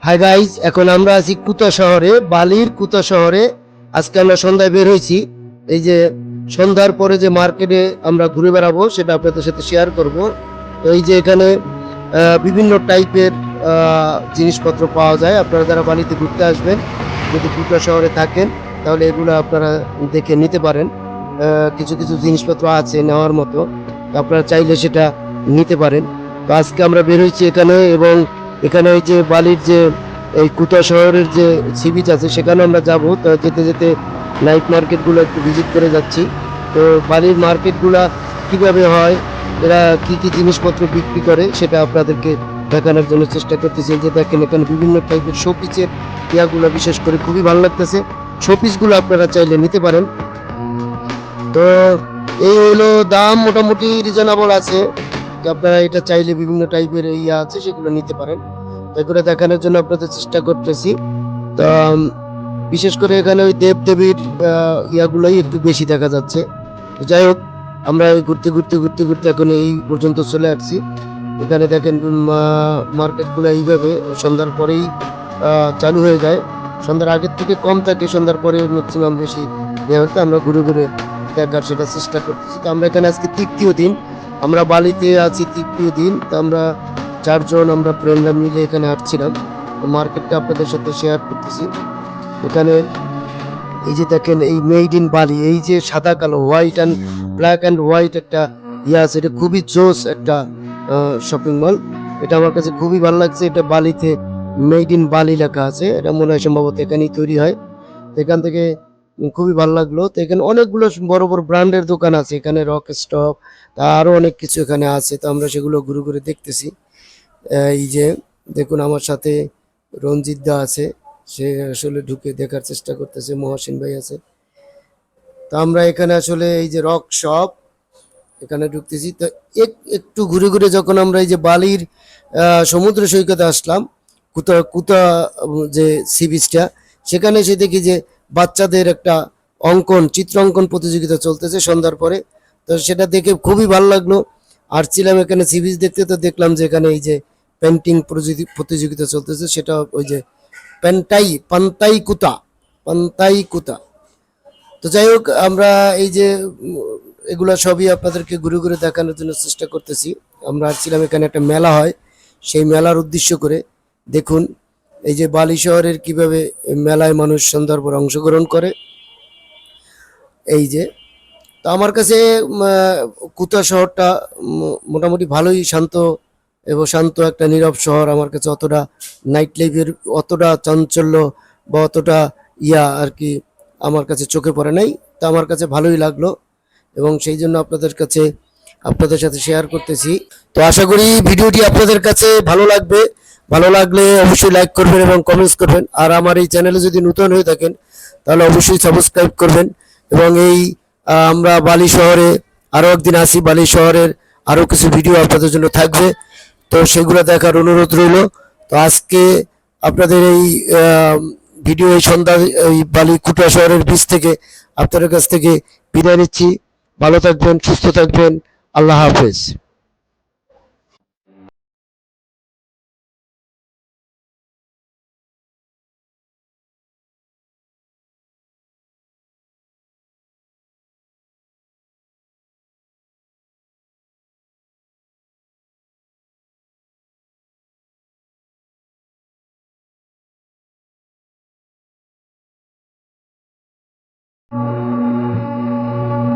Hi guys, এখন আমরা আছি কুতা শহরে, বালির কুতা শহরে। আজকে আমরা সন্ধ্যায় বের হয়েছি। এই যে সন্ধ্যার পরে যে মার্কেটে আমরা ঘুরে বেড়াবো সেটা আপনাদের সাথে শেয়ার করব। তো এই যে এখানে বিভিন্ন টাইপের জিনিসপত্র পাওয়া যায়। আপনারা যারা বালিতে ঘুরতে আসবেন, যদি কুতা শহরে থাকেন, তাহলে এগুলো আপনারা দেখে নিতে পারেন। কিছু কিছু জিনিসপত্র আছে নেওয়ার মতো, আপনারা চাইলে সেটা নিতে পারেন। তো আজকে আমরা বের হয়েছি এখানে, এবং এখানে ওই যে বালির যে এই কুতা শহরের যে সি বিচ আছে সেখানে আমরা যাব। তো যেতে যেতে নাইট মার্কেটগুলো একটু ভিজিট করে যাচ্ছি। তো বালির মার্কেটগুলা কিভাবে হয়, এরা কি কি জিনিসপত্র বিক্রি করে সেটা আপনাদেরকে দেখানোর জন্য চেষ্টা করতেছি। যে দেখেন এখানে বিভিন্ন টাইপের শোপিসের ইয়াগুলো বিশেষ করে খুবই ভালো লাগতেছে। শোপিসগুলো আপনারা চাইলে নিতে পারেন। তো এই হলো দাম মোটামুটি রিজনেবল আছে। আপনারা এটা চাইলে বিভিন্ন টাইপের ইয়া আছে সেগুলো নিতে পারেন। এগুলো দেখানোর জন্য আপনাদের চেষ্টা করতেছি। তো বিশেষ করে এখানে ওই দেব দেবীর ইয়াগুলোই একটু বেশি দেখা যাচ্ছে। তো যাই হোক, আমরা ঘুরতে ঘুরতে ঘুরতে ঘুরতে এখন এই পর্যন্ত চলে আসছি। এখানে দেখেন মার্কেটগুলো এইভাবে সন্ধ্যার পরেই চালু হয়ে যায়। সন্ধ্যার আগের থেকে কম থাকে, সন্ধ্যার পরে ম্যাক্সিমাম বেশি দেওয়া হতো। আমরা ঘুরে ঘুরে দেখার সেটা চেষ্টা করতেছি। তো আমরা এখানে আজকে তৃতীয় দিন, আমরা বালিতে আছি তৃতীয় দিন। তো আমরা চারজন আমরা ফ্রেন্ডরা মিলে এখানে আসছিলাম। মার্কেটটা আপনাদের সাথে শেয়ার করতেছি। এখানে এই যে দেখেন এই মেড ইন বালি, এই যে সাদা কালো white and black and white একটা ইয়ে আছে, এটা খুবই জোস একটা শপিং মল। এটা আমার কাছে খুবই ভালো লাগছে। এটা বালিতে মেড ইন বালি লেখা আছে, এটা মনে হয় সম্ভবত এখানেই তৈরি হয়। এখান থেকে খুবই ভালো লাগলো। তো এখানে অনেকগুলো বড় বড় ব্র্যান্ডের দোকান আছে, এখানে রক স্টপ, তা আরো অনেক কিছু এখানে আছে। তো আমরা সেগুলো ঘুরে ঘুরে দেখতেছি। এই যে দেখুন আমার সাথে রঞ্জিত দা আছে, সে আসলে ঢুকে দেখার চেষ্টা করতেছে। মহসিন ভাই আছে। তো আমরা এখানে আসলে এই যে রক শপ, এখানে ঢুকতেছি। তো একটু ঘুরে ঘুরে যখন আমরা এই যে বালির সমুদ্র সৈকতে আসলাম, কুতা কুতা যে সি বিচটা, সেখানে এসে দেখি যে বাচ্চাদের একটা চিত্র অঙ্কন প্রতিযোগিতা চলতেছে সন্ধ্যার পরে। তো সেটা দেখে খুবই ভালো লাগলো। আর ছিলাম এখানে সি বিচ দেখতে, তো দেখলাম যে এখানে এই যে পেন্টিং প্রতিযোগিতা চলতেছে, সেটা ওই যে পান্তাই কুতা। তো যাই হোক, আমরা এই যে এগুলা সবই আপনাদেরকে ঘুরে ঘুরে দেখানোর জন্য চেষ্টা করতেছি। আমরা আসছিলাম এখানে একটা মেলা হয়, সেই মেলার উদ্দেশ্য করে। দেখুন এই যে বালি শহরের কিভাবে মেলায় মানুষ সন্ধ্যার পর অংশগ্রহণ করে। এই যে, তো আমার কাছে কুতা শহরটা মোটামুটি ভালোই শান্ত এবং শান্ত একটা নীরব শহর। আমার কাছে অতটা নাইট লাইফের অতটা চাঞ্চল্য বা অতটা ইয়া আর কি আমার কাছে চোখে পড়ে নাই। তা আমার কাছে ভালোই লাগলো, এবং সেই জন্য আপনাদের সাথে শেয়ার করতেছি। তো আশা করি ভিডিওটি আপনাদের কাছে ভালো লাগবে। ভালো লাগলে অবশ্যই লাইক করবেন এবং কমেন্টস করবেন। আর আমার এই চ্যানেলে যদি নতুন হয়ে থাকেন তাহলে অবশ্যই সাবস্ক্রাইব করবেন। এবং এই আমরা বালি শহরে আরও একদিন আসি, বালি শহরের আরও কিছু ভিডিও আপনাদের জন্য থাকবে, তো সেগুলো দেখার অনুরোধ রইল। তো আজকে আপনাদের এই ভিডিও, এই সন্ধ্যা এই বালি কুটা শহরের বীচ থেকে আপনাদের কাছ থেকে বিদায় নিচ্ছি। ভালো থাকবেন, সুস্থ থাকবেন। আল্লাহ হাফেজ।